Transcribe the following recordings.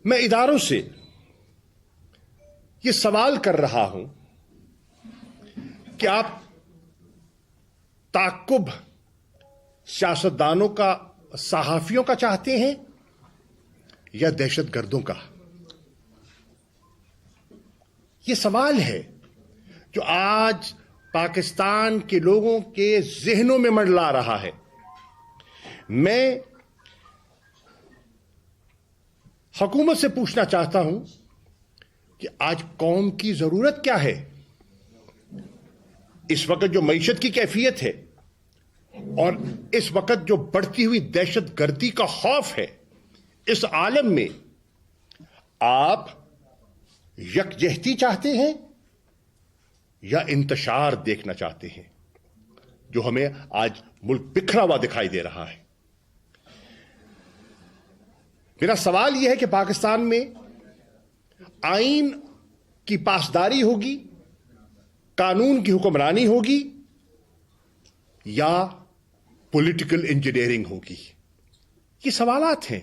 میں اداروں سے یہ سوال کر رہا ہوں کہ آپ تعاقب سیاستدانوں کا، صحافیوں کا چاہتے ہیں یا دہشت گردوں کا؟ یہ سوال ہے جو آج پاکستان کے لوگوں کے ذہنوں میں منڈلا رہا ہے۔ میں حکومت سے پوچھنا چاہتا ہوں کہ آج قوم کی ضرورت کیا ہے؟ اس وقت جو معیشت کی کیفیت ہے اور اس وقت جو بڑھتی ہوئی دہشت گردی کا خوف ہے، اس عالم میں آپ یکجہتی چاہتے ہیں یا انتشار دیکھنا چاہتے ہیں، جو ہمیں آج ملک بکھرا ہوا دکھائی دے رہا ہے؟ میرا سوال یہ ہے کہ پاکستان میں آئین کی پاسداری ہوگی، قانون کی حکمرانی ہوگی یا پولیٹیکل انجینئرنگ ہوگی؟ یہ سوالات ہیں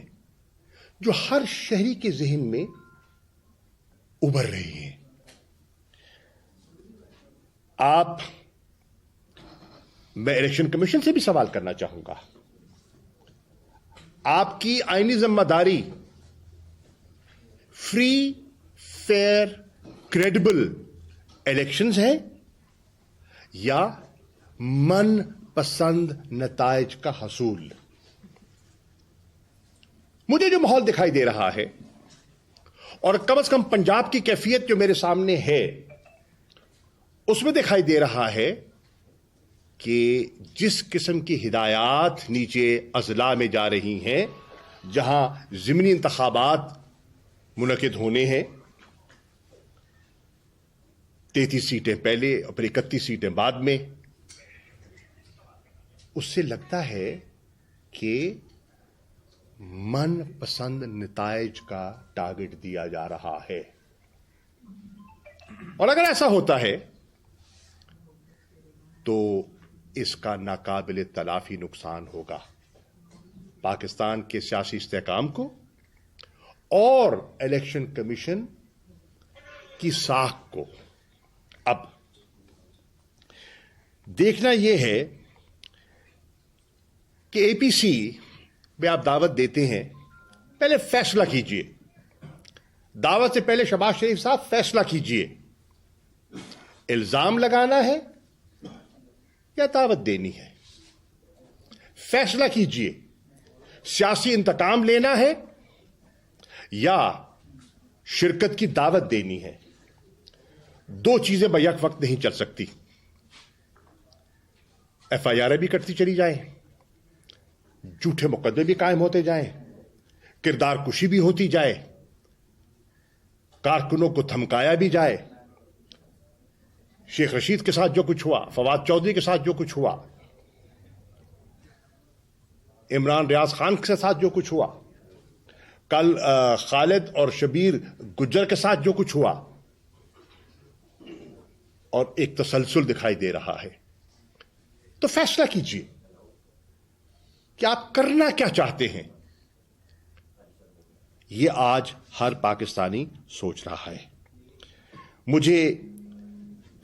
جو ہر شہری کے ذہن میں ابھر رہی ہیں۔ میں الیکشن کمیشن سے بھی سوال کرنا چاہوں گا، آپ کی آئینی ذمہ داری فری، فیئر، کریڈیبل الیکشنز ہیں یا من پسند نتائج کا حصول؟ مجھے جو ماحول دکھائی دے رہا ہے، اور کم از کم پنجاب کی کیفیت جو میرے سامنے ہے، اس میں دکھائی دے رہا ہے کہ جس قسم کی ہدایات نیچے اضلاع میں جا رہی ہیں، جہاں ضمنی انتخابات منعقد ہونے ہیں، 33 سیٹیں پہلے اور پھر 31 سیٹیں بعد میں، اس سے لگتا ہے کہ من پسند نتائج کا ٹارگٹ دیا جا رہا ہے۔ اور اگر ایسا ہوتا ہے تو اس کا ناقابل تلافی نقصان ہوگا پاکستان کے سیاسی استحکام کو اور الیکشن کمیشن کی ساکھ کو۔ اب دیکھنا یہ ہے کہ اے پی سی میں آپ دعوت دیتے ہیں، پہلے فیصلہ کیجئے، دعوت سے پہلے شہباز شریف صاحب فیصلہ کیجئے، الزام لگانا ہے یا دعوت دینی ہے؟ فیصلہ کیجئے، سیاسی انتقام لینا ہے یا شرکت کی دعوت دینی ہے؟ دو چیزیں بیک وقت نہیں چل سکتی۔ ایف آئی آر بھی کٹتی چلی جائیں، جھوٹے مقدمے بھی قائم ہوتے جائیں، کردار کشی بھی ہوتی جائے، کارکنوں کو دھمکایا بھی جائے۔ شیخ رشید کے ساتھ جو کچھ ہوا، فواد چودھری کے ساتھ جو کچھ ہوا، عمران ریاض خان کے ساتھ جو کچھ ہوا، کل خالد اور شبیر گجر کے ساتھ جو کچھ ہوا، اور ایک تسلسل دکھائی دے رہا ہے۔ تو فیصلہ کیجیے کہ آپ کرنا کیا چاہتے ہیں۔ یہ آج ہر پاکستانی سوچ رہا ہے۔ مجھے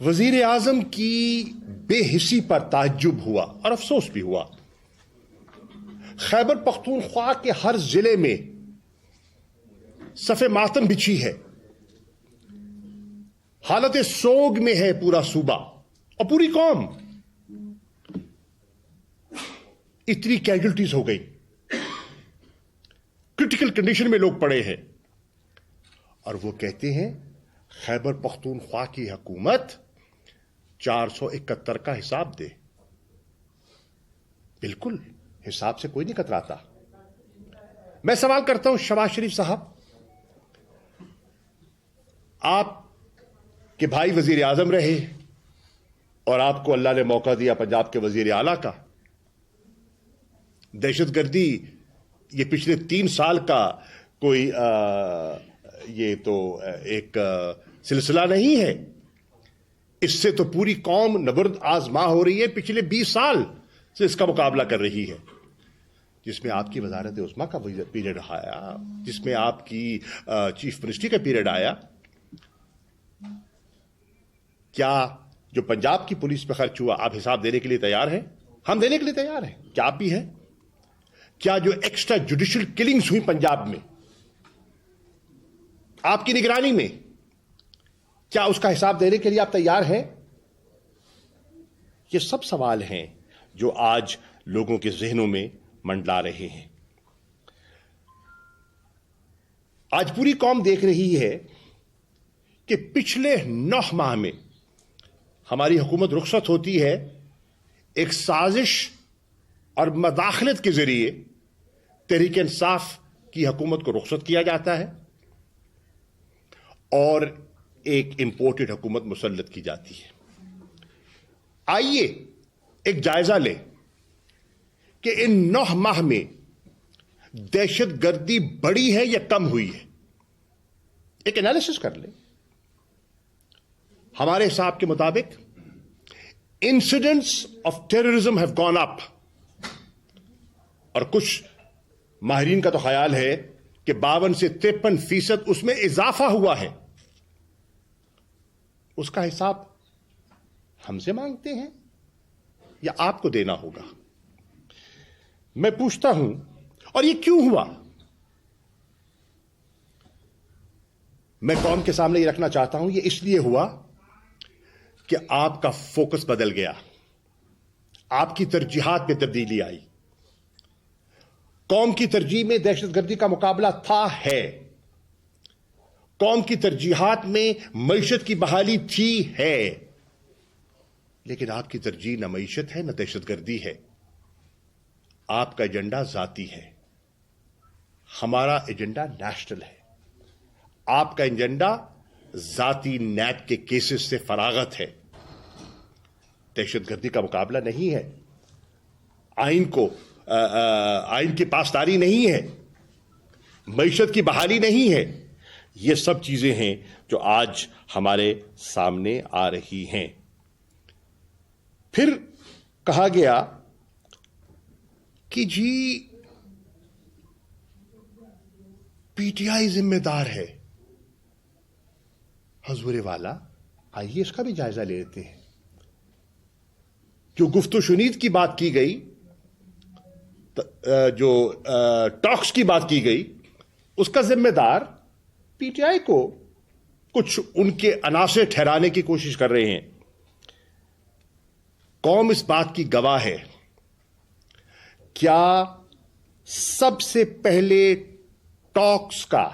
وزیر اعظم کی بے حسی پر تعجب ہوا اور افسوس بھی ہوا۔ خیبر پختونخوا کے ہر ضلع میں صف ماتم بچھی ہے، حالت سوگ میں ہے پورا صوبہ اور پوری قوم۔ اتنی کیجولٹیز ہو گئی، کرٹیکل کنڈیشن میں لوگ پڑے ہیں، اور وہ کہتے ہیں خیبر پختونخوا کی حکومت 471 کا حساب دے۔ بالکل، حساب سے کوئی نہیں کتراتا۔ میں سوال کرتا ہوں شہباز شریف صاحب، آپ کے بھائی وزیر اعظم رہے اور آپ کو اللہ نے موقع دیا پنجاب کے وزیر اعلیٰ کا۔ دہشت گردی یہ پچھلے 3 سال کا کوئی یہ تو ایک سلسلہ نہیں ہے، اس سے تو پوری قوم نبرد آزما ہو رہی ہے، پچھلے 20 سال سے اس کا مقابلہ کر رہی ہے۔ جس میں آپ کی وزارت عظمیٰ کا پیریڈ آیا, جس میں آپ کی چیف منسٹری کا پیریڈ آیا, کیا جو پنجاب کی پولیس پہ خرچ ہوا آپ حساب دینے کے لیے تیار ہیں؟ ہم دینے کے لیے تیار ہیں. کیا آپ بھی ہیں؟ کیا جو ایکسٹرا جوڈیشل کلنگز ہوئی پنجاب میں آپ کی نگرانی میں, کیا اس کا حساب دینے کے لیے آپ تیار ہیں؟ یہ سب سوال ہیں جو آج لوگوں کے ذہنوں میں منڈلا رہے ہیں. آج پوری قوم دیکھ رہی ہے کہ پچھلے 9 ماہ میں ہماری حکومت رخصت ہوتی ہے, ایک سازش اور مداخلت کے ذریعے تحریک انصاف کی حکومت کو رخصت کیا جاتا ہے اور ایک امپورٹڈ حکومت مسلط کی جاتی ہے. آئیے ایک جائزہ لیں کہ ان 9 ماہ میں دہشت گردی بڑھی ہے یا کم ہوئی ہے. ایک انالیسس کر لیں. ہمارے حساب کے مطابق incidents of terrorism have gone up, اور کچھ ماہرین کا تو خیال ہے کہ 52 سے 53% اس میں اضافہ ہوا ہے. اس کا حساب ہم سے مانگتے ہیں یا آپ کو دینا ہوگا؟ میں پوچھتا ہوں, اور یہ کیوں ہوا؟ میں قوم کے سامنے یہ رکھنا چاہتا ہوں, یہ اس لیے ہوا کہ آپ کا فوکس بدل گیا, آپ کی ترجیحات میں تبدیلی آئی. قوم کی ترجیح میں دہشت گردی کا مقابلہ تھا, ہے. قوم کی ترجیحات میں معیشت کی بحالی تھی, ہے. لیکن آپ کی ترجیح نہ معیشت ہے نہ دہشت گردی ہے. آپ کا ایجنڈا ذاتی ہے, ہمارا ایجنڈا نیشنل ہے. آپ کا ایجنڈا ذاتی نیب کے کیسز سے فراغت ہے, دہشت گردی کا مقابلہ نہیں ہے, آئین کی پاسداری نہیں ہے, معیشت کی بحالی نہیں ہے. یہ سب چیزیں ہیں جو آج ہمارے سامنے آ رہی ہیں. پھر کہا گیا کہ جی پی ٹی آئی ذمہ دار ہے. حضور والا, آئیے اس کا بھی جائزہ لے لیتے ہیں. جو گفت و شنید کی بات کی گئی, جو ٹاکس کی بات کی گئی, اس کا ذمہ دار پی ٹی آئی کو کچھ ان کے عناصر ٹھہرانے کی کوشش کر رہے ہیں. قوم اس بات کی گواہ ہے. کیا سب سے پہلے ٹاکس کا,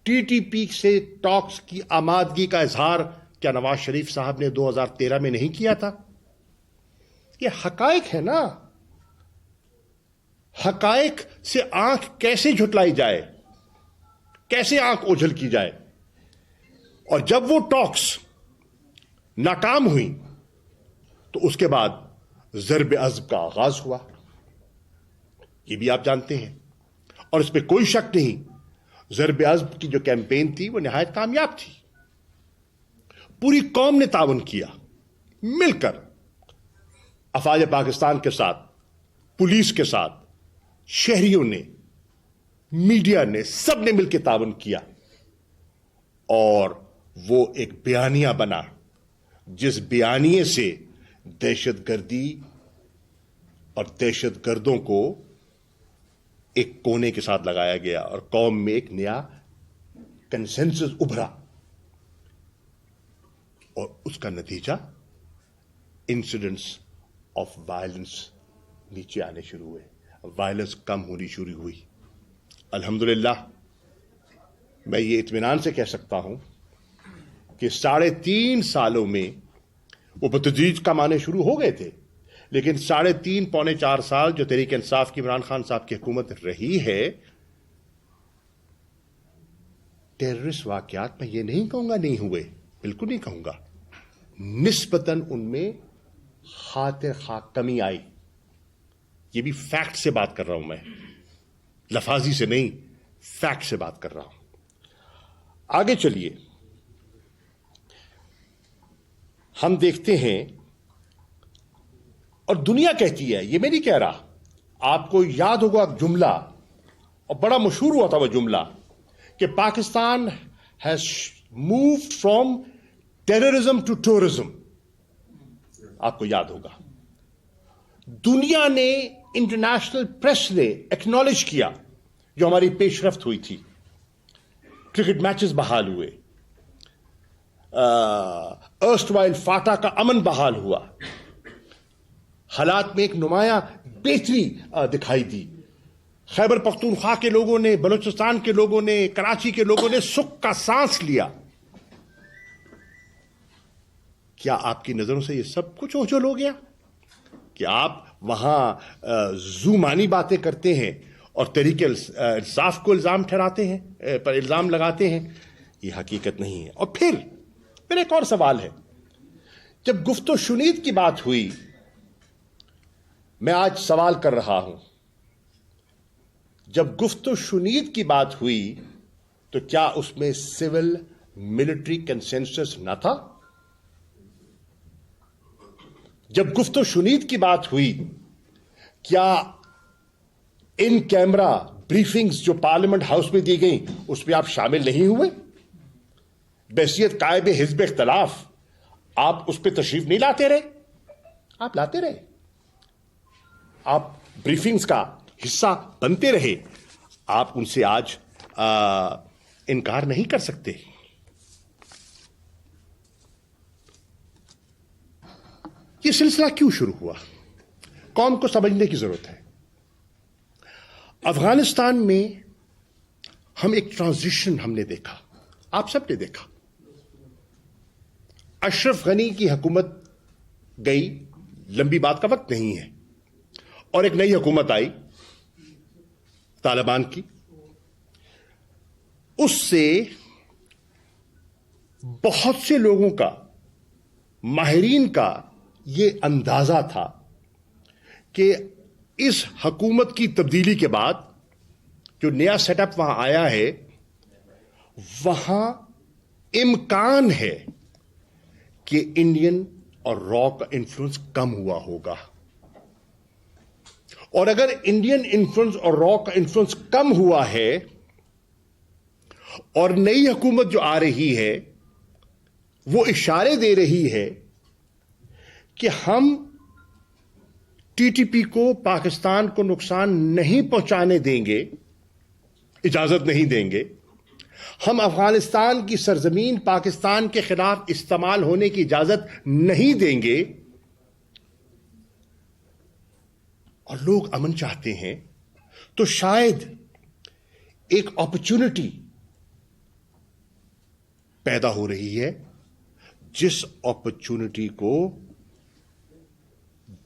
ٹی ٹی پی سے ٹاکس کی آمادگی کا اظہار کیا نواز شریف صاحب نے 2013 میں نہیں کیا تھا؟ یہ حقائق ہے نا. حقائق سے آنکھ کیسے جھٹلائی جائے, کیسے آنکھ اوجھل کی جائے؟ اور جب وہ ٹاکس ناکام ہوئی تو اس کے بعد ضرب عضب کا آغاز ہوا. یہ بھی آپ جانتے ہیں, اور اس پہ کوئی شک نہیں, ضرب عضب کی جو کیمپین تھی وہ نہایت کامیاب تھی. پوری قوم نے تعاون کیا, مل کر افواج پاکستان کے ساتھ, پولیس کے ساتھ, شہریوں نے, میڈیا نے, سب نے مل کے تعاون کیا, اور وہ ایک بیانیہ بنا جس بیانیے سے دہشت گردی اور دہشت گردوں کو ایک کونے کے ساتھ لگایا گیا اور قوم میں ایک نیا کنسنسس ابھرا. اور اس کا نتیجہ انسیڈنٹس آف وائلنس نیچے آنے شروع ہوئے, وائلنس کم ہونی شروع ہوئی. الحمدللہ میں یہ اطمینان سے کہہ سکتا ہوں کہ 3.5 سالوں میں وہ بتدریج کم آنے شروع ہو گئے تھے, لیکن 3.5 پونے 4 سال جو تحریک انصاف کی عمران خان صاحب کی حکومت رہی ہے, ٹیررسٹ واقعات میں یہ نہیں کہوں گا نہیں ہوئے, بالکل نہیں کہوں گا, نسبتاً ان میں خاطر خواہ کمی آئی. یہ بھی فیکٹ سے بات کر رہا ہوں میں, لفاظی سے نہیں, فیکٹ سے بات کر رہا ہوں. آگے چلیے, ہم دیکھتے ہیں اور دنیا کہتی ہے, یہ میں نہیں کہہ رہا, آپ کو یاد ہوگا ایک جملہ، اور بڑا مشہور ہوا تھا وہ جملہ، کہ Pakistan has moved from terrorism to tourism. آپ کو یاد ہوگا دنیا نے، انٹرنیشنل پریس نے ایکنالج کیا جو ہماری پیش رفت ہوئی تھی. کرکٹ میچز بحال ہوئے، ارسٹ وائل فاٹا کا امن بحال ہوا، حالات میں ایک نمایاں بہتری دکھائی دی. خیبر پختونخوا کے لوگوں نے، بلوچستان کے لوگوں نے، کراچی کے لوگوں نے سکھ کا سانس لیا. کیا آپ کی نظروں سے یہ سب کچھ اوجھل ہو گیا کہ آپ وہاں زومانی باتیں کرتے ہیں اور تحریک انصاف کو الزام ٹھہراتے ہیں، پر الزام لگاتے ہیں؟ یہ حقیقت نہیں ہے. اور پھر ایک اور سوال ہے. جب گفت و شنید کی بات ہوئی، میں آج سوال کر رہا ہوں، جب گفت و شنید کی بات ہوئی تو کیا اس میں سول ملٹری کنسنسس نہ تھا؟ جب گفت و شنید کی بات ہوئی، کیا ان کیمرہ بریفنگز جو پارلیمنٹ ہاؤس میں دی گئیں اس میں آپ شامل نہیں ہوئے؟ بحیثیت قائد حزب اختلاف آپ اس پہ تشریف نہیں لاتے رہے؟ آپ لاتے رہے، آپ بریفنگز کا حصہ بنتے رہے. آپ ان سے آج انکار نہیں کر سکتے. یہ سلسلہ کیوں شروع ہوا؟ قوم کو سمجھنے کی ضرورت ہے. افغانستان میں ہم ایک ٹرانزیشن ہم نے دیکھا، آپ سب نے دیکھا. اشرف غنی کی حکومت گئی، لمبی بات کا وقت نہیں ہے، اور ایک نئی حکومت آئی طالبان کی. اس سے بہت سے لوگوں کا، ماہرین کا یہ اندازہ تھا کہ اس حکومت کی تبدیلی کے بعد جو نیا سیٹ اپ وہاں آیا ہے، وہاں امکان ہے کہ انڈین اور را کا انفلوئنس کم ہوا ہوگا. اور اگر انڈین انفلوئنس اور را کا انفلوئنس کم ہوا ہے، اور نئی حکومت جو آ رہی ہے وہ اشارے دے رہی ہے کہ ہم ٹی ٹی پی کو، پاکستان کو نقصان نہیں پہنچانے دیں گے، اجازت نہیں دیں گے، ہم افغانستان کی سرزمین پاکستان کے خلاف استعمال ہونے کی اجازت نہیں دیں گے، اور لوگ امن چاہتے ہیں، تو شاید ایک اپرچونٹی پیدا ہو رہی ہے، جس اپرچونٹی کو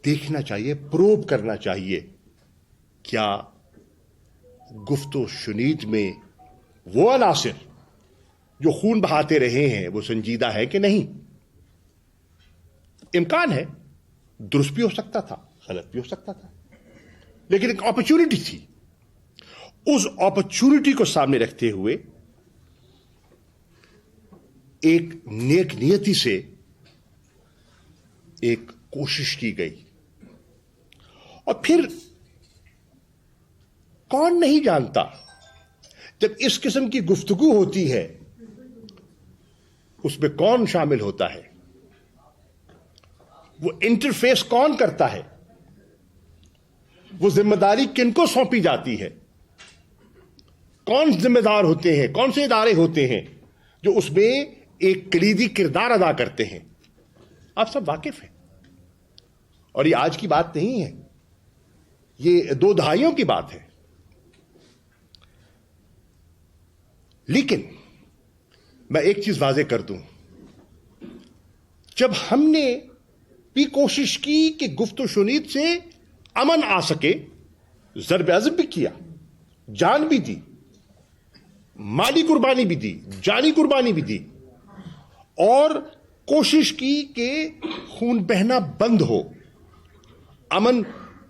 دیکھنا چاہیے، پروب کرنا چاہیے. کیا گفت و شنید میں وہ عناصر جو خون بہاتے رہے ہیں وہ سنجیدہ ہے کہ نہیں؟ امکان ہے درست بھی ہو سکتا تھا، غلط بھی ہو سکتا تھا، لیکن ایک اپرچونٹی تھی. اس اپرچونٹی کو سامنے رکھتے ہوئے ایک نیک نیتی سے ایک کوشش کی گئی. اور پھر کون نہیں جانتا، جب اس قسم کی گفتگو ہوتی ہے اس میں کون شامل ہوتا ہے، وہ انٹرفیس کون کرتا ہے، وہ ذمہ داری کن کو سونپی جاتی ہے، کون ذمہ دار ہوتے ہیں، کون سے ادارے ہوتے ہیں جو اس میں ایک کلیدی کردار ادا کرتے ہیں. آپ سب واقف ہیں، اور یہ آج کی بات نہیں ہے، یہ 2 دہائیوں کی بات ہے. لیکن میں ایک چیز واضح کر دوں، جب ہم نے بھی کوشش کی کہ گفت و شنید سے امن آ سکے، ضرب عضب بھی کیا، جان بھی دی، مالی قربانی بھی دی، جانی قربانی بھی دی، اور کوشش کی کہ خون بہنا بند ہو، امن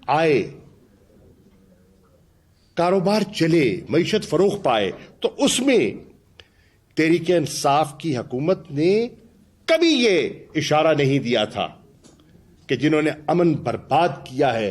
آئے، کاروبار چلے، معیشت فروغ پائے، تو اس میں تحریک انصاف کی حکومت نے کبھی یہ اشارہ نہیں دیا تھا کہ جنہوں نے امن برباد کیا ہے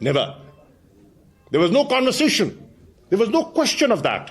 Never. There was no conversation. There was no question of that.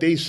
23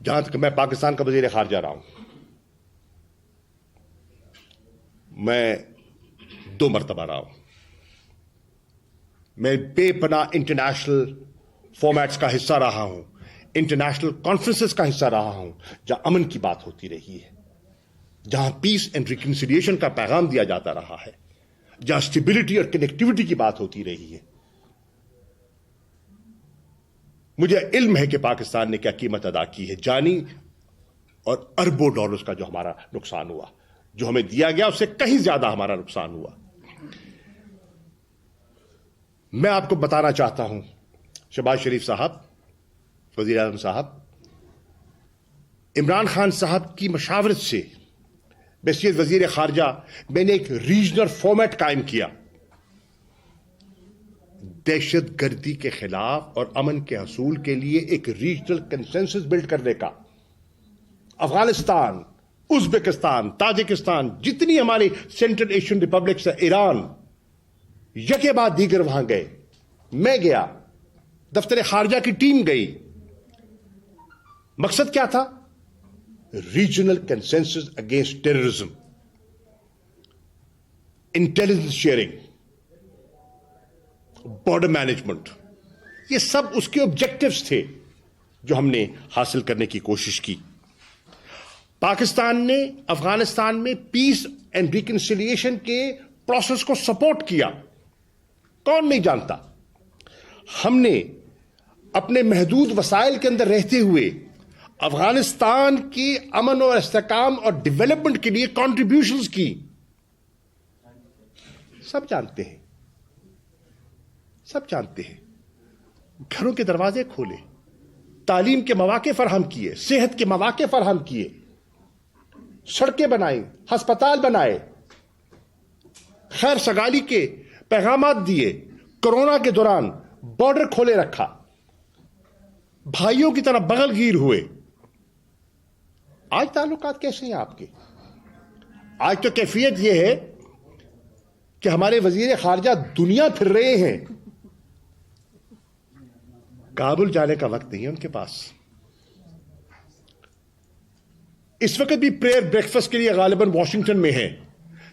جہاں تک میں پاکستان کا وزیر خارجہ رہا ہوں، میں 2 مرتبہ رہا ہوں، میں بے پناہ انٹرنیشنل فارمیٹس کا حصہ رہا ہوں، انٹرنیشنل کانفرنسز کا حصہ رہا ہوں، جہاں امن کی بات ہوتی رہی ہے، جہاں پیس اینڈ ریکنسیلیشن کا پیغام دیا جاتا رہا ہے، جہاں اسٹیبلٹی اور کنیکٹیوٹی کی بات ہوتی رہی ہے۔ مجھے علم ہے کہ پاکستان نے کیا قیمت ادا کی ہے، جانی اور اربوں ڈالرز کا جو ہمارا نقصان ہوا، جو ہمیں دیا گیا اس سے کہیں زیادہ ہمارا نقصان ہوا۔ میں آپ کو بتانا چاہتا ہوں، شہباز شریف صاحب، وزیر اعظم صاحب، عمران خان صاحب کی مشاورت سے بحیثیت وزیر خارجہ میں نے ایک ریجنل فارمیٹ قائم کیا، دہشت گردی کے خلاف اور امن کے حصول کے لیے ایک ریجنل کنسنسس بلڈ کرنے کا۔ افغانستان، ازبکستان، تاجکستان، جتنی ہماری سینٹرل ایشین ریپبلکس ہے، ایران، یکے بعد دیگر وہاں گئے، میں گیا، دفتر خارجہ کی ٹیم گئی۔ مقصد کیا تھا؟ Regional consensus against terrorism, intelligence sharing, border management, یہ سب اس کے آبجیکٹوز تھے جو ہم نے حاصل کرنے کی کوشش کی۔ پاکستان نے افغانستان میں پیس اینڈ ریکنسیلیشن کے پروسیس کو سپورٹ کیا، کون نہیں جانتا۔ ہم نے اپنے محدود وسائل کے اندر رہتے ہوئے افغانستان کی امن اور استحکام اور ڈیولپمنٹ کے لیے کنٹریبیوشنز کی، سب جانتے ہیں، سب جانتے ہیں۔ گھروں کے دروازے کھولے، تعلیم کے مواقع فراہم کیے، صحت کے مواقع فراہم کیے، سڑکیں بنائیں، ہسپتال بنائے، خیر سگالی کے پیغامات دیے، کورونا کے دوران بارڈر کھولے رکھا، بھائیوں کی طرح بغل گیر ہوئے۔ آج تعلقات کیسے ہیں آپ کے؟ آج تو کیفیت یہ ہے کہ ہمارے وزیر خارجہ دنیا پھر رہے ہیں، کابل جانے کا وقت نہیں ہے ان کے پاس۔ اس وقت بھی پریئر بریکفاسٹ کے لیے غالباً واشنگٹن میں ہیں،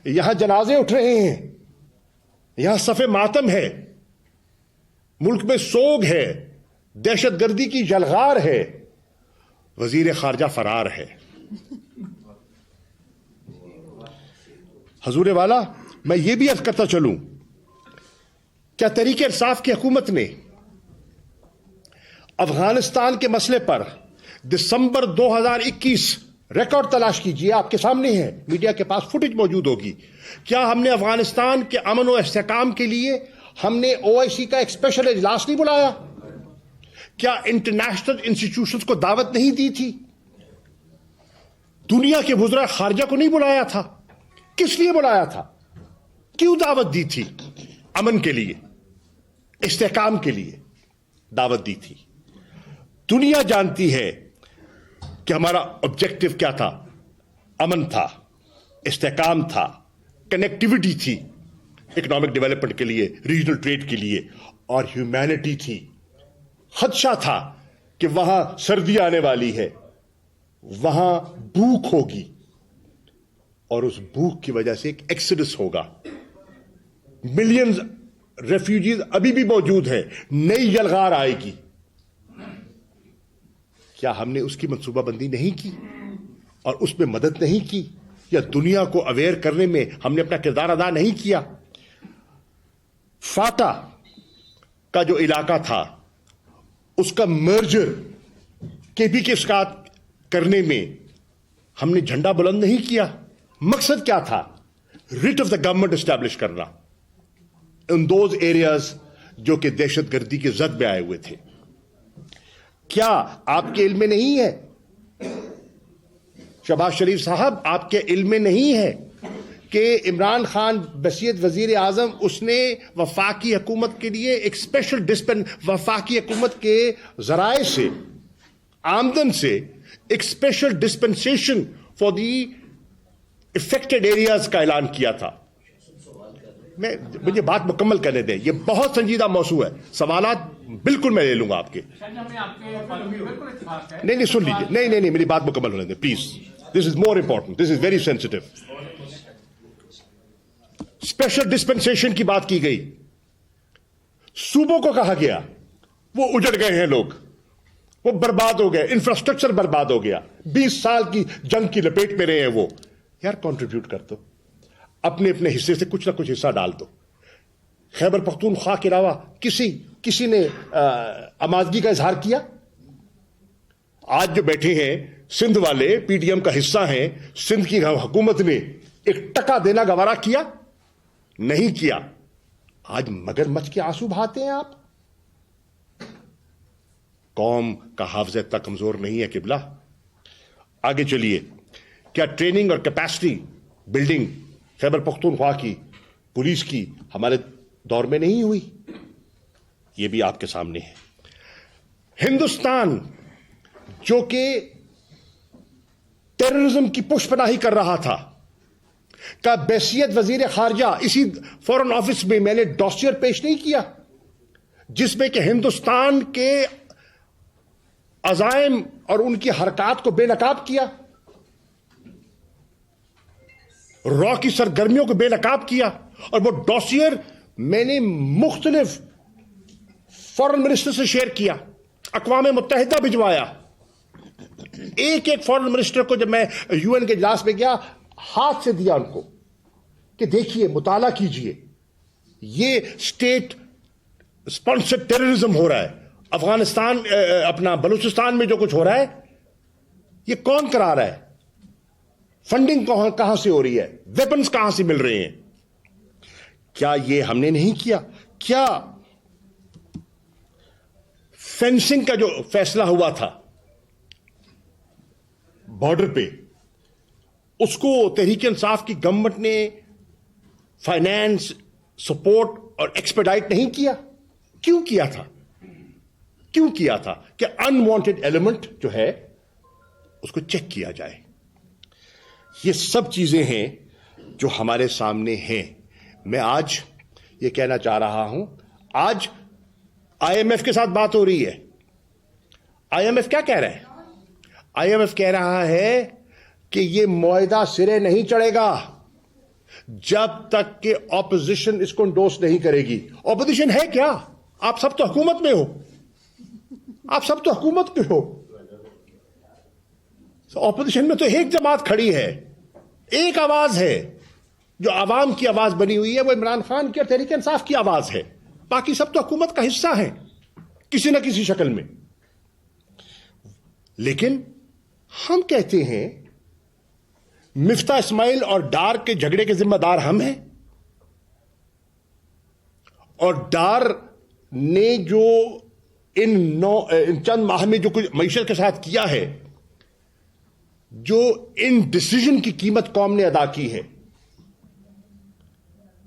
یہاں جنازے اٹھ رہے ہیں، یہاں صف ماتم ہے، ملک میں سوگ ہے، دہشت گردی کی جلغار ہے، وزیر خارجہ فرار ہے۔ حضور والا، میں یہ بھی عرض کرتا چلوں، کیا تحریک انصاف کی حکومت نے افغانستان کے مسئلے پر دسمبر 2021 ریکارڈ تلاش کیجیے، آپ کے سامنے ہے، میڈیا کے پاس فوٹیج موجود ہوگی، کیا ہم نے افغانستان کے امن و استحکام کے لیے ہم نے OIC کا ایک اسپیشل اجلاس نہیں بلایا؟ کیا انٹرنیشنل انسٹیٹیوشنز کو دعوت نہیں دی تھی؟ دنیا کے وزراء خارجہ کو نہیں بلایا تھا؟ کس لیے بلایا تھا؟ کیوں دعوت دی تھی؟ امن کے لیے، استحکام کے لیے دعوت دی تھی۔ دنیا جانتی ہے کہ ہمارا آبجیکٹو کیا تھا، امن تھا، استحکام تھا، کنیکٹیوٹی تھی اکنامک ڈیولپمنٹ کے لیے، ریجنل ٹریڈ کے لیے، اور ہیومینٹی تھی۔ خدشہ تھا کہ وہاں سردی آنے والی ہے، وہاں بھوک ہوگی، اور اس بھوک کی وجہ سے ایک ایکسڈس ہوگا، ملینز ریفیوجیز ابھی بھی موجود ہیں، نئی یلغار آئے گی۔ کیا ہم نے اس کی منصوبہ بندی نہیں کی اور اس میں مدد نہیں کی، یا دنیا کو اویئر کرنے میں ہم نے اپنا کردار ادا نہیں کیا؟ فاٹا کا جو علاقہ تھا اس کا مرجر KP کے ساتھ کرنے میں ہم نے جھنڈا بلند نہیں کیا۔ مقصد کیا تھا؟ Rate of the government establish کرنا ان دوز ایریاز جو کہ دہشت گردی کی زد میں آئے ہوئے تھے۔ کیا آپ کے علم میں نہیں ہے شہباز شریف صاحب، آپ کے علم میں نہیں ہے کہ عمران خان بحیثیت وزیر اعظم اس نے وفاقی حکومت کے لیے ایک اسپیشل وفاقی حکومت کے ذرائع سے، آمدن سے ایک special dispensation for the affected areas کا اعلان کیا تھا؟ مجھے بات مکمل کرنے دیں. یہ بہت سنجیدہ موضوع ہے. سوالات بالکل میں لے لوں گا آپ کے. نہیں سن لیجیے. نہیں میری بات مکمل ہونے دیں please. This is more important. This is very sensitive. Special dispensation کی بات کی گئی. صوبوں کو کہا گیا وہ اجڑ گئے ہیں, لوگ وہ برباد ہو گئے, انفراسٹرکچر برباد ہو گیا, 20 سال کی جنگ کی لپیٹ میں رہے ہیں وہ. یار کنٹریبیوٹ کر دو, اپنے اپنے حصے سے کچھ نہ کچھ حصہ ڈال دو. خیبر پختونخوا کے علاوہ کسی نے آمادگی کا اظہار کیا؟ آج جو بیٹھے ہیں سندھ والے, پی ڈی ایم کا حصہ ہیں, سندھ کی حکومت نے 1 ٹکا دینا گوارا کیا؟ نہیں کیا. آج مگر مچھ کے آنسو بہاتے ہیں آپ. قوم کا حافظہ اتنا کمزور نہیں ہے قبلہ. آگے چلیے. کیا ٹریننگ اور کیپیسٹی بلڈنگ خیبر پختونخوا کی, پولیس کی ہمارے دور میں نہیں ہوئی؟ یہ بھی آپ کے سامنے ہے. ہندوستان جو کہ ٹیررزم کی پشت پناہی کر رہا تھا, کا بحیثیت وزیر خارجہ اسی فورن آفس میں میں نے ڈوسیئر پیش نہیں کیا جس میں کہ ہندوستان کے عزائم اور ان کی حرکات کو بے نقاب کیا, را کی سرگرمیوں کو بے نقاب کیا. اور وہ ڈوسیئر میں نے مختلف فورن منسٹر سے شیئر کیا, اقوام متحدہ بھجوایا. ایک فورن منسٹر کو جب میں یو این کے اجلاس میں گیا, ہاتھ سے دیا ان کو کہ دیکھیے, مطالعہ کیجئے, یہ اسٹیٹ اسپانسرڈ ٹیررزم ہو رہا ہے. افغانستان اپنا بلوچستان میں جو کچھ ہو رہا ہے یہ کون کرا رہا ہے؟ فنڈنگ کہاں سے ہو رہی ہے؟ ویپنز کہاں سے مل رہے ہیں؟ کیا یہ ہم نے نہیں کیا؟ کیا فینسنگ کا جو فیصلہ ہوا تھا بارڈر پہ, اس کو تحریک انصاف کی گورنمنٹ نے فائنانس, سپورٹ اور ایکسپیڈائٹ نہیں کیا؟ کیوں کیا تھا؟ کہ انوانٹڈ ایلیمنٹ جو ہے اس کو چیک کیا جائے. یہ سب چیزیں ہیں جو ہمارے سامنے ہیں. میں آج یہ کہنا چاہ رہا ہوں, آج آئی ایم ایف کے ساتھ بات ہو رہی ہے. آئی ایم ایف کیا کہہ رہا ہے؟ آئی ایم ایف کہہ رہا ہے کہ یہ معاہدہ سرے نہیں چڑھے گا جب تک کہ اپوزیشن اس کو انڈورس نہیں کرے گی. اپوزیشن ہے کیا؟ آپ سب تو حکومت میں ہو. اپوزیشن میں تو ایک جماعت کھڑی ہے, ایک آواز ہے جو عوام کی آواز بنی ہوئی ہے, وہ عمران خان کی اور تحریک انصاف کی آواز ہے. باقی سب تو حکومت کا حصہ ہیں کسی نہ کسی شکل میں. لیکن ہم کہتے ہیں مفتاح اسماعیل اور ڈار کے جھگڑے کے ذمہ دار ہم ہیں, اور ڈار نے جو ان چند ماہ میں جو کچھ معیشت کے ساتھ کیا ہے, جو ان ڈیسیژن کی قیمت قوم نے ادا کی ہے,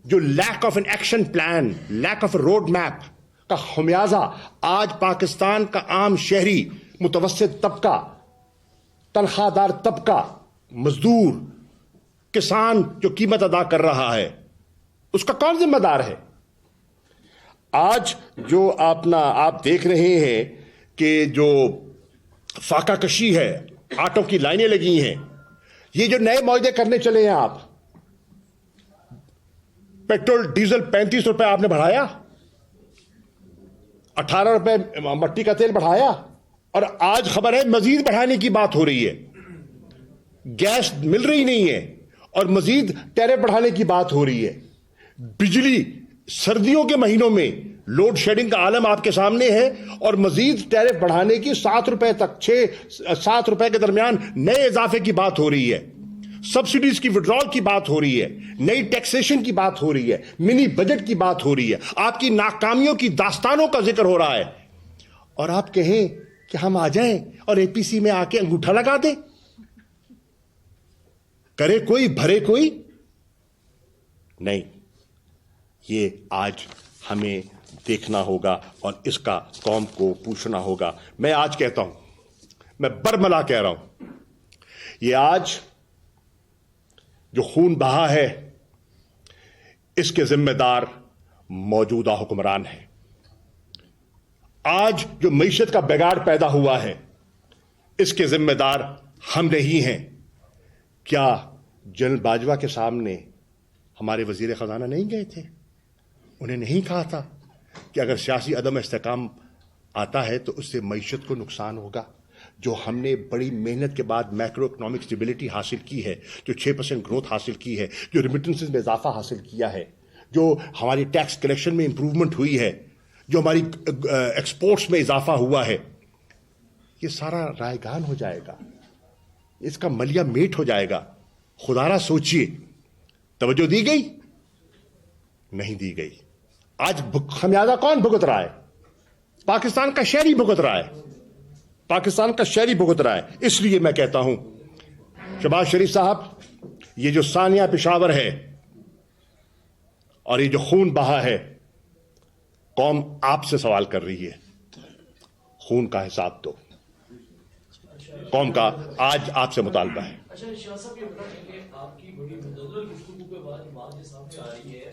جو lack of an action plan, lack of a road map کا خمیازہ آج پاکستان کا عام شہری, متوسط طبقہ, تنخواہ دار طبقہ, مزدور, کسان جو قیمت ادا کر رہا ہے, اس کا کون ذمہ دار ہے؟ آج جو آپ دیکھ رہے ہیں کہ جو فاقہ کشی ہے, آٹوں کی لائنیں لگی ہیں, یہ جو نئے معاہدے کرنے چلے ہیں آپ, پیٹرول ڈیزل 35 روپے آپ نے بڑھایا, 18 روپے مٹی کا تیل بڑھایا, اور آج خبر ہے مزید بڑھانے کی بات ہو رہی ہے. گیس مل رہی نہیں ہے اور مزید ٹیرف بڑھانے کی بات ہو رہی ہے. بجلی سردیوں کے مہینوں میں لوڈ شیڈنگ کا عالم آپ کے سامنے ہے, اور مزید ٹیرف بڑھانے کی 7 روپے تک 6-7 روپے کے درمیان نئے اضافے کی بات ہو رہی ہے. سبسڈیز کی وڈرال کی بات ہو رہی ہے, نئی ٹیکسیشن کی بات ہو رہی ہے, منی بجٹ کی بات ہو رہی ہے, آپ کی ناکامیوں کی داستانوں کا ذکر ہو رہا ہے, اور آپ کہیں کہ ہم آ جائیں اور اے پی سی میں آ کے انگوٹھا لگا دیں. کرے کوئی بھرے کوئی نہیں. یہ آج ہمیں دیکھنا ہوگا اور اس کا قوم کو پوچھنا ہوگا. میں آج کہتا ہوں, میں برملا کہہ رہا ہوں, یہ آج جو خون بہا ہے اس کے ذمہ دار موجودہ حکمران ہیں. آج جو معیشت کا بگاڑ پیدا ہوا ہے اس کے ذمہ دار ہم نہیں ہیں. کیا جنرل باجوہ کے سامنے ہمارے وزیر خزانہ نہیں گئے تھے؟ انہیں نہیں کہا تھا کہ اگر سیاسی عدم استحکام آتا ہے تو اس سے معیشت کو نقصان ہوگا؟ جو ہم نے بڑی محنت کے بعد میکرو اکنامک اسٹیبلٹی حاصل کی ہے، جو 6% گروتھ حاصل کی ہے، جو ریمیٹنسز میں اضافہ حاصل کیا ہے، جو ہماری ٹیکس کلیکشن میں امپروومنٹ ہوئی ہے، جو ہماری ایکسپورٹس میں اضافہ ہوا ہے، یہ سارا رائگان ہو جائے گا، اس کا ملیہ میٹ ہو جائے گا. خدا را سوچئے توجہ دی گئی؟ نہیں دی گئی. آج خمیازہ کون بھگت رہا ہے؟ پاکستان کا شہری بھگت رہا ہے. پاکستان کا شہری بھگت رہا ہے. اس لیے میں کہتا ہوں شہباز شریف صاحب، یہ جو ثانیہ پشاور ہے اور یہ جو خون بہا ہے، قوم آپ سے سوال کر رہی ہے. خون کا حساب دو. قوم کا آج آپ سے مطالبہ ہے. اچھا شاہ صاحب، یہ بتائیں کہ آپ کی بڑی متدل گفتگو کے بعد بات یہ سامنے آ رہی ہے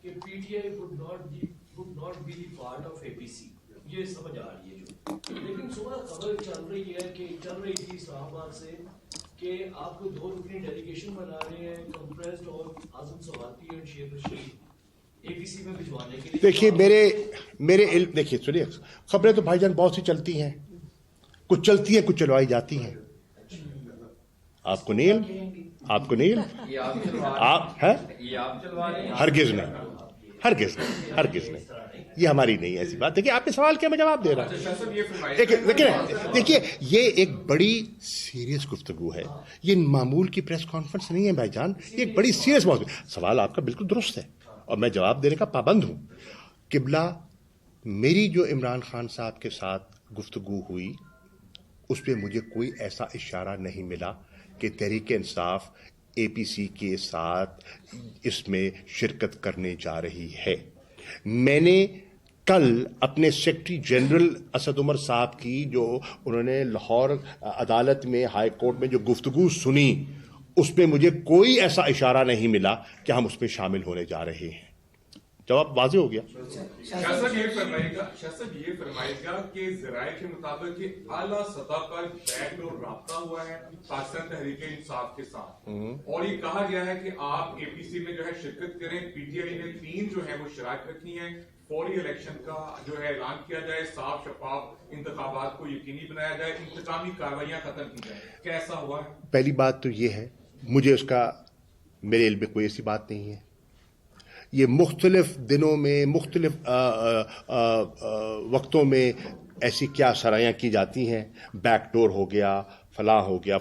کہ P T I would not be the part of APC. یہ سمجھ آ رہی ہے جو، لیکن صبح خبر چل رہی تھی اسلام آباد سے کہ آپ کو 2 رکنی ڈیلیگیشن بنا رہے ہیں کمپریسڈ اور اعظم سواتی اور شیخ رشید APC میں بھجوانے کے لیے. دیکھیے میرے علم، دیکھیے سنیے، خبریں تو بھائی جان بہت سی چلتی ہیں، کچھ چلتی ہیں کچھ چلوائی جاتی ہیں. آپ کو نہیں آپ ہے ہرگز نہیں. یہ ہماری نہیں ایسی بات. دیکھیے آپ نے سوال کیا، میں جواب دے رہا ہوں. دیکھیے یہ ایک بڑی سیریس گفتگو ہے. یہ معمول کی پریس کانفرنس نہیں ہے بھائی جان. یہ ایک بڑی سیریس موضوع. سوال آپ کا بالکل درست ہے اور میں جواب دینے کا پابند ہوں. قبلہ، میری جو عمران خان صاحب کے ساتھ گفتگو ہوئی اس پہ مجھے کوئی ایسا اشارہ نہیں ملا کہ تحریک انصاف APC کے ساتھ اس میں شرکت کرنے جا رہی ہے. میں نے کل اپنے سیکرٹری جنرل اسد عمر صاحب کی جو انہوں نے لاہور عدالت میں ہائی کورٹ میں جو گفتگو سنی اس میں مجھے کوئی ایسا اشارہ نہیں ملا کہ ہم اس میں شامل ہونے جا رہے ہیں. جواب واضح ہو گیا. شاہ صاحب یہ فرمائے گا کہ ذرائع کے مطابق کہ اعلیٰ سطح پر بیک ڈور رابطہ ہوا ہے پاکستان تحریک انصاف کے ساتھ، اور یہ کہا گیا ہے کہ آپ APC میں جو ہے شرکت کریں. PTI نے 3 جو ہے وہ شرائط رکھی ہیں. فوری الیکشن کا جو ہے اعلان کیا جائے، صاف شفاف انتخابات کو یقینی بنایا جائے، انتقامی کاروائیاں ختم کی جائیں. کیسا ہوا ہے؟ پہلی بات تو یہ ہے، مجھے اس کا میرے علم میں کوئی ایسی بات نہیں ہے. یہ مختلف دنوں میں مختلف وقتوں میں ایسی کیا سرایاں کی جاتی ہیں، بیک ڈور ہو گیا، فلاں ہو گیا.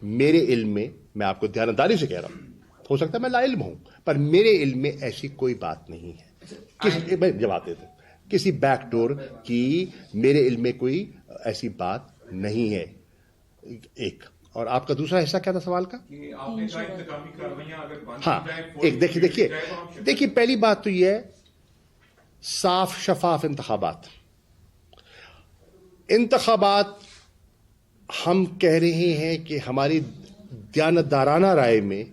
میرے علم میں آپ کو دیانتداری سے کہہ رہا ہوں، ہو سکتا ہے میں لا علم ہوں، پر میرے علم میں ایسی کوئی بات نہیں ہے. میں جواب دیتا ہوں، کسی بیک ڈور کی میرے علم میں کوئی ایسی بات نہیں ہے. ایک اور آپ کا دوسرا حصہ کیا تھا سوال کا؟ ہاں، ایک دیکھیے پہلی بات تو یہ ہے صاف شفاف انتخابات ہم کہہ رہے ہیں کہ ہماری دیانتدارانہ رائے میں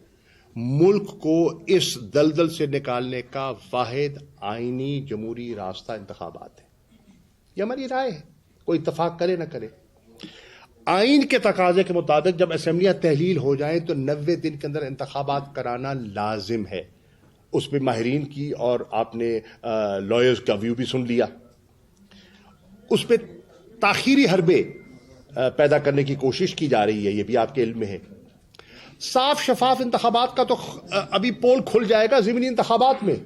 ملک کو اس دلدل سے نکالنے کا واحد آئینی جمہوری راستہ انتخابات ہے. یہ ہماری رائے ہے، کوئی اتفاق کرے نہ کرے. آئین کے تقاضے کے مطابق جب اسمبلیاں تحلیل ہو جائیں تو 90 دن کے اندر انتخابات کرانا لازم ہے. اس پہ ماہرین کی اور آپ نے لائرز کا ویو بھی سن لیا. اس پہ تاخیری حربے پیدا کرنے کی کوشش کی جا رہی ہے، یہ بھی آپ کے علم میں ہے. صاف شفاف انتخابات کا تو ابھی پول کھل جائے گا ضمنی انتخابات میں.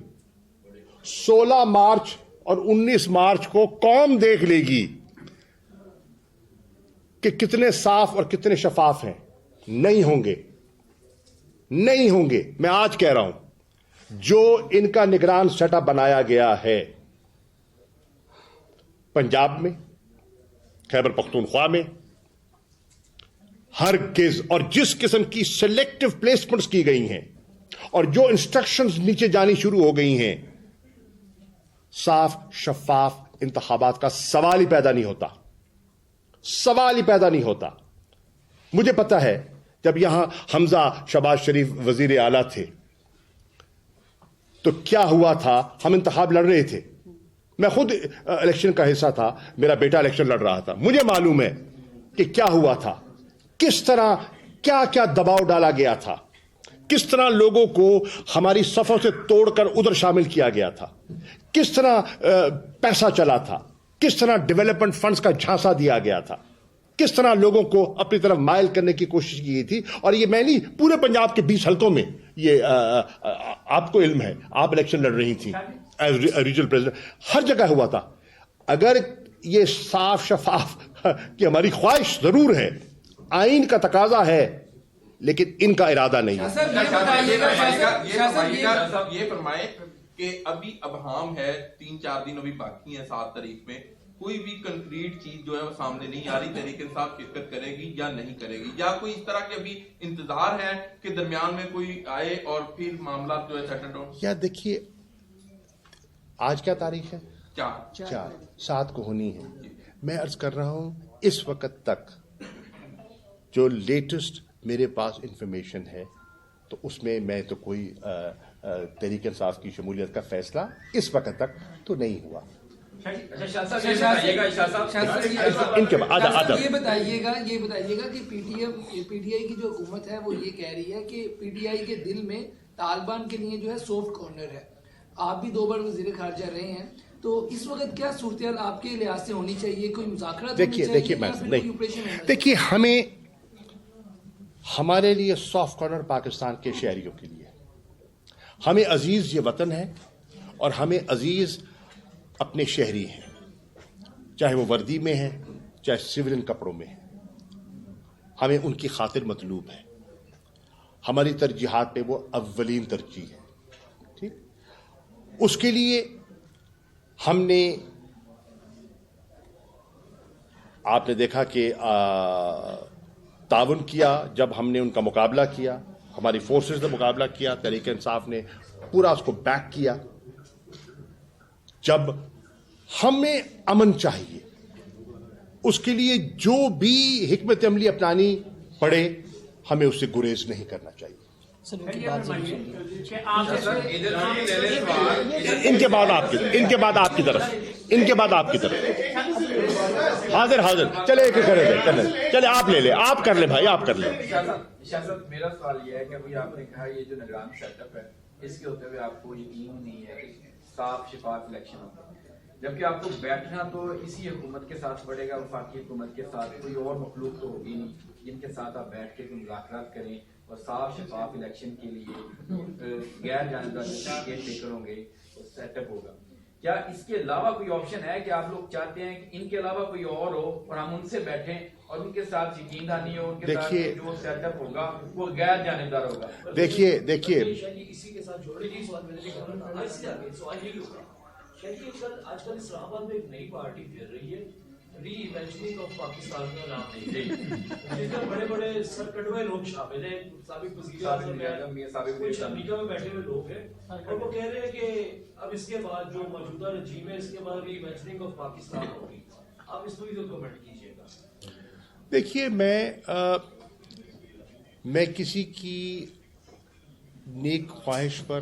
16 مارچ اور 19 مارچ کو قوم دیکھ لے گی کہ کتنے صاف اور کتنے شفاف ہیں. نہیں ہوں گے. میں آج کہہ رہا ہوں، جو ان کا نگران سیٹ اپ بنایا گیا ہے پنجاب میں، خیبر پختونخوا میں، ہرگز، اور جس قسم کی سلیکٹو پلیسمنٹس کی گئی ہیں اور جو انسٹرکشنز نیچے جانی شروع ہو گئی ہیں، صاف شفاف انتخابات کا سوال ہی پیدا نہیں ہوتا. مجھے پتا ہے جب یہاں حمزہ شہباز شریف وزیر اعلیٰ تھے تو کیا ہوا تھا؟ ہم انتخاب لڑ رہے تھے، میں خود الیکشن کا حصہ تھا، میرا بیٹا الیکشن لڑ رہا تھا، مجھے معلوم ہے کہ کیا ہوا تھا، کس طرح کیا کیا دباؤ ڈالا گیا تھا، کس طرح لوگوں کو ہماری صفوں سے توڑ کر ادھر شامل کیا گیا تھا، کس طرح پیسہ چلا تھا، کس طرح ڈیولپمنٹ فنڈز کا جھانسا دیا گیا تھا، کس طرح لوگوں کو اپنی طرف مائل کرنے کی کوشش کی گئی تھی. اور یہ میں نہیں، پورے پنجاب کے 20 حلقوں میں یہ آپ کو علم ہے، آپ الیکشن لڑ رہی تھی ایز ریجنل پریزیڈنٹ، ہر جگہ ہوا تھا. اگر یہ صاف شفاف کہ ہماری خواہش ضرور ہے، آئین کا تقاضا ہے، لیکن ان کا ارادہ نہیں ہے. یہ فرمائے کہ ابھی ابہام ہے، 3-4 دن ابھی باقی ہیں 7 تاریخ میں، کوئی بھی کنکریٹ چیز جو ہے وہ سامنے نہیں آ رہی، تحریک انصاف شرکت کرے گی یا نہیں کرے گی، یا کوئی اس طرح کے ابھی انتظار ہے کہ درمیان میں کوئی آئے اور پھر معاملات جو ہے سیٹل ہو؟ یا دیکھیے، آج کیا تاریخ ہے؟ 4 7 کو ہونی ہے. میں عرض کر رہا ہوں اس وقت تک جو لیٹسٹ میرے پاس انفارمیشن ہے، تو اس میں تو کوئی تحریک انصاف کی شمولیت کا فیصلہ اس وقت تک تو نہیں ہوا. ان کے بعد یہ بتائیے گا کہ پی ٹی آئی کی جو حکومت ہے وہ یہ کہہ رہی ہے کہ پی ٹی آئی کے دل میں طالبان کے لیے جو ہے سافٹ کارنر ہے. آپ بھی 2 بار وزیر خارجہ رہے ہیں، تو اس وقت کیا صورتحال آپ کے لحاظ سے ہونی چاہیے؟ کوئی مذاکرات دیکھیے ہمیں، ہمارے لیے سافٹ کارنر پاکستان کے شہریوں کے لیے، ہمیں عزیز یہ وطن ہے اور ہمیں عزیز اپنے شہری ہیں، چاہے وہ وردی میں ہیں چاہے سویلین کپڑوں میں ہیں. ہمیں ان کی خاطر مطلوب ہے، ہماری ترجیحات پہ وہ اولین ترجیح ہے. ٹھیک، اس کے لیے ہم نے، آپ نے دیکھا کہ تعاون کیا جب ہم نے ان کا مقابلہ کیا، ہماری فورسز نے مقابلہ کیا، تحریک انصاف نے پورا اس کو بیک کیا. جب ہمیں امن چاہیے، اس کے لیے جو بھی حکمت عملی اپنانی پڑے، ہمیں اس سے گریز نہیں کرنا چاہیے. ان کے بعد آپ کی طرف حاضر چلے چلے آپ لے لیں، آپ کر لیں بھائی، آپ کر لیں. میرا سوال یہ ہے کہ ابھی آپ نے کہا یہ جو نگران سیٹ اپ ہے، اس کے ہوتے ہوئے آپ کو یقین نہیں ہے کہ صاف شفاف الیکشن ہوگا، جبکہ آپ کو بیٹھنا تو اسی حکومت کے ساتھ پڑے گا، وفاقی حکومت کے ساتھ. کوئی اور مخلوق تو ہوگی نہیں جن کے ساتھ آپ بیٹھ کے مذاکرات کریں اور صاف شفاف الیکشن کے لیے غیر جانبدار کیئر ٹیکر ہوں گے، سیٹ اپ ہوگا. کیا اس کے علاوہ کوئی آپشن ہے کہ آپ لوگ چاہتے ہیں کہ ان کے علاوہ کوئی اور ہو اور ہم ان سے بیٹھیں اور ان کے ساتھ یقین دہانی ہو، ان کے ساتھ جو سیٹ اپ ہوگا وہ غیر جانبدار ہوگا؟ دیکھیے اسی کے ساتھ جوڑے گی سوال یہ ہوگا کہ آج کل اسلام آباد میں ایک نئی پارٹی پھیل رہی ہے، ری ایمیجننگ آف پاکستان کا نام نہیں، جس میں بڑے بڑے سرکٹوے لوگ شامل ہیں، سابق وزیر اعظم کچھ امریکہ میں بیٹھے ہوئے لوگ ہیں، اور وہ کہہ رہے ہیں کہ اب اس کے بعد جو موجودہ رجیم ہے اس کے بعد ری ایمیجننگ آف پاکستان ہوگی. آپ اس کو بھی تو کمنٹ کیجیے گا. دیکھیے، میں کسی کی نیک خواہش پر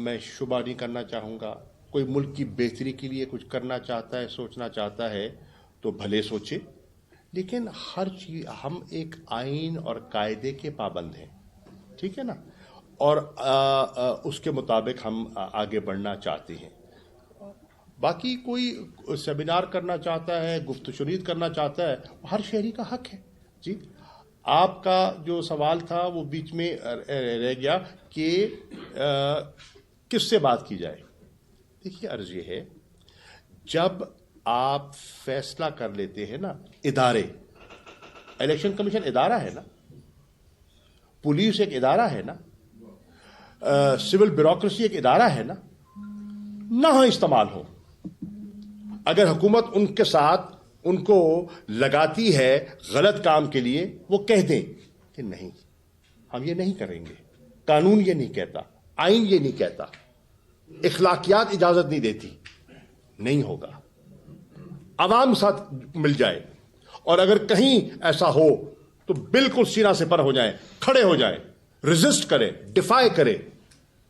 میں شبہ نہیں کرنا چاہوں گا. کوئی ملک کی بہتری کے لیے کچھ کرنا چاہتا ہے، سوچنا چاہتا ہے تو بھلے سوچے، لیکن ہر چیز، ہم ایک آئین اور قاعدے کے پابند ہیں، ٹھیک ہے نا، اور اس کے مطابق ہم آگے بڑھنا چاہتے ہیں. باقی کوئی سیمینار کرنا چاہتا ہے، گفت و شنید کرنا چاہتا ہے، ہر شہری کا حق ہے. جی، آپ کا جو سوال تھا وہ بیچ میں رہ گیا کہ کس سے بات کی جائے. دیکھیے، عرض یہ ہے، جب آپ فیصلہ کر لیتے ہیں نا، ادارے، الیکشن کمیشن ادارہ ہے نا، پولیس ایک ادارہ ہے نا، سول بیوروکریسی ایک ادارہ ہے نا، نہ استعمال ہو. اگر حکومت ان کے ساتھ ان کو لگاتی ہے غلط کام کے لیے، وہ کہہ دیں کہ نہیں، ہم یہ نہیں کریں گے، قانون یہ نہیں کہتا، آئین یہ نہیں کہتا، اخلاقیات اجازت نہیں دیتی، نہیں ہوگا. عوام ساتھ مل جائے، اور اگر کہیں ایسا ہو تو بالکل سینہ سے پر ہو جائیں، کھڑے ہو جائیں، ریزسٹ کریں، ڈیفائی کریں.